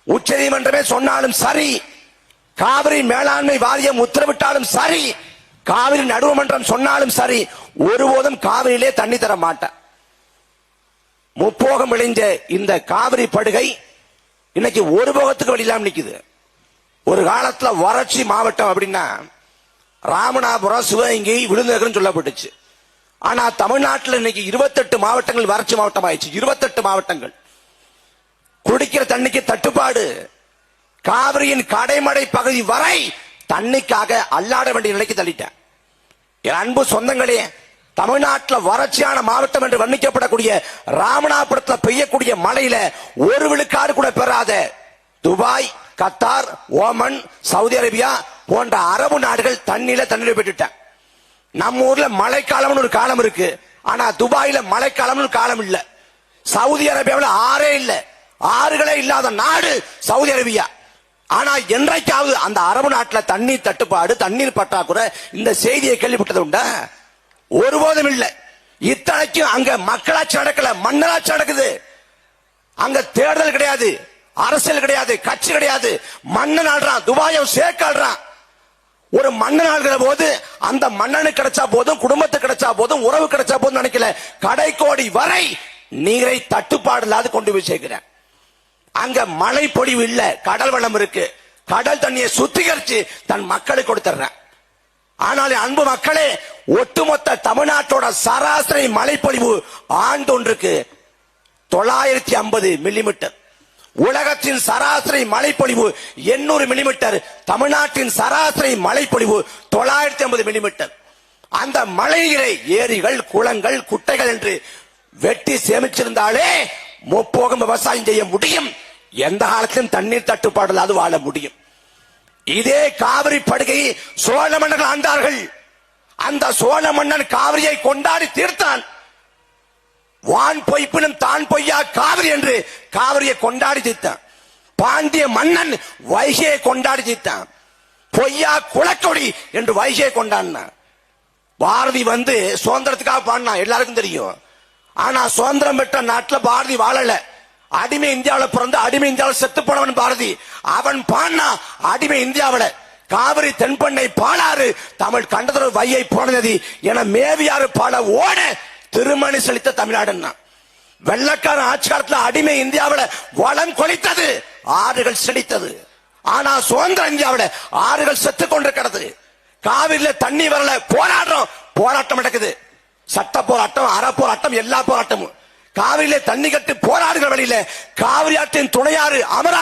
உச்ச நீதிமன்றமே சொன்னாலும் சரி, காவிரி மேலாண்மை வாரியம் உத்தரவிட்டாலும் சரி, காவிரி நடுவர்மன்றம் சொன்னாலும் சரி, ஒருபோதும் காவிரியிலே தண்ணி தர மாட்டேன். முப்போகம் விளைஞ்ச இந்த காவிரி படுகை இன்னைக்கு ஒரு போகத்துக்கு வழியில்லாம நிக்குது. ஒரு காலத்துல வறட்சி மாவட்டம் அப்படின்னா ராமநாதபுரம், சிவகங்கை, விருதுநகர் சொல்லப்பட்டுச்சு. ஆனா தமிழ்நாட்டில் இன்னைக்கு 28 மாவட்டங்கள் வறட்சி மாவட்டம் ஆயிடுச்சு. 28 மாவட்டங்கள். குடிக்கிற தண்ணிக்கு தட்டுப்பாடு. காவிரியின் கடைமடை பகுதி வரை தண்ணிக்காக அல்லாட வேண்டிய நிலைக்கு தள்ளிட்டேன். என் அன்பு சொந்தங்களே, தமிழ்நாட்டில் வறட்சியான மாவட்டம் என்று வர்ணிக்கப்படக்கூடிய ராமநாதபுரத்தில் பெய்யக்கூடிய மழையில ஒரு விழுக்காடு கூட பெறாத Dubai, Qatar, Oman, Saudi Arabia போன்ற அரபு நாடுகள் தண்ணியில பெற்றுட்டேன். நம்ம ஊர்ல மழைக்காலம்னு ஒரு காலம் இருக்கு. ஆனா துபாயில மழைக்காலம்னு ஒரு காலம் இல்ல. சவுதி அரேபியாவில் ஆறே இல்ல, ஆறுகளே இல்லாத நாடு சவுதி அரேபியா. ஆனா என்றைக்காவது அந்த அரபு நாட்டில் தண்ணீர் தட்டுப்பாடு, தண்ணீர் பற்றாக்குறை இந்த செய்தியை கேள்விப்பட்டது உண்டா? ஒருபோதும் இல்லை. இத்தனைக்கும் அங்க மக்களாட்சி நடக்கல, மன்னராட்சி நடக்குது. அங்க தேர்தல் கிடையாது, அரசியல் கிடையாது, கட்சி கிடையாது. மன்னன் ஆள்றான், துபாயை ஷேக் ஆள்றான். ஒரு மன்னன் ஆள்கிற போது அந்த மன்னனுக்கு கிடைச்சா போதும், குடும்பத்துக்கு கிடைச்சா போதும், உறவு கிடைச்சா போதும் நினைக்கல. கடைக்கோடி வரை நீரை தட்டுப்பாடு இல்லாது கொண்டு போய் சேர்க்கிறேன். அங்க மழை பொழிவு இல்ல, கடல் வளம் இருக்கு. கடல் தண்ணியை சுத்திகரிச்சு தன் மக்களுக்கு கொடுத்துறேன். ஆனால் அன்பு மக்களே, ஒட்டுமொத்த தமிழ்நாட்டோட சராசரி மழைப்பொழிவு ஆண்டொன்றுக்கு 950 மில்லிமீட்டர். உலகத்தின் சராசரி மழைப்பொழிவு 800 மில்லிமீட்டர். தமிழ்நாட்டின் சராசரி மழைப்பொழிவு 950 மில்லிமீட்டர். அந்த மழைநீரை ஏரிகள், குளங்கள், குட்டைகள் என்று வெட்டி சேமிச்சிருந்தாலே முப்போகம் விவசாயம் செய்ய முடியும். எந்த காலத்திலும் தண்ணீர் தட்டுப்பாடு அது வாழ முடியும். இதே காவிரி படுகையை சோழ மன்னர்கள் ஆண்டார்கள். அந்த சோழ மன்னன் காவிரியை கொண்டாடி தீர்த்தான். வான் பொய்ப்பினும் தான் பொய்யா காவிரி என்று காவிரியை கொண்டாடி தீர்த்தான். பாண்டிய மன்னன் வைகையை கொண்டாடி தீர்த்தான். பொய்யா குளக்கொடி என்று வைகையை கொண்டாடினான். பாரதி சுதந்திரத்துக்காக பாடினா எல்லாருக்கும் தெரியும். ஆனா சுதந்திரம் பெற்ற நாட்டில் பாரதி வாழல. அடிமை இந்தியாவில் பிறந்து அடிமை இந்தியாவில் செத்து போனவன் பாரதி. அவன் பாடினா அடிமை இந்தியாவில் காவிரி தென்பண்ணை பாலாறு தமிழ் கண்டதொரு வையை போனது என மேவியாறு பாட ஓட திருமணி செலுத்த தமிழ்நாடுன்னா. வெள்ளக்காரன் ஆட்சி காலத்தில் அடிமை இந்தியாவில் வளம் கொளித்தது, ஆறுகள் செழித்தது. ஆனா சுதந்திர இந்தியாவில் ஆறுகள் செத்து கொண்டிருக்கிறது. காவிரியில தண்ணி வரல, போராடுறோம். போராட்டம் நடக்குது. சட்ட போராட்டம், அற போராட்டம், எல்லா போராட்டமும். காவிரியில தண்ணி கட்டு போராடுகிற வழியில காவிரி ஆற்றின் துணையாறு அமரா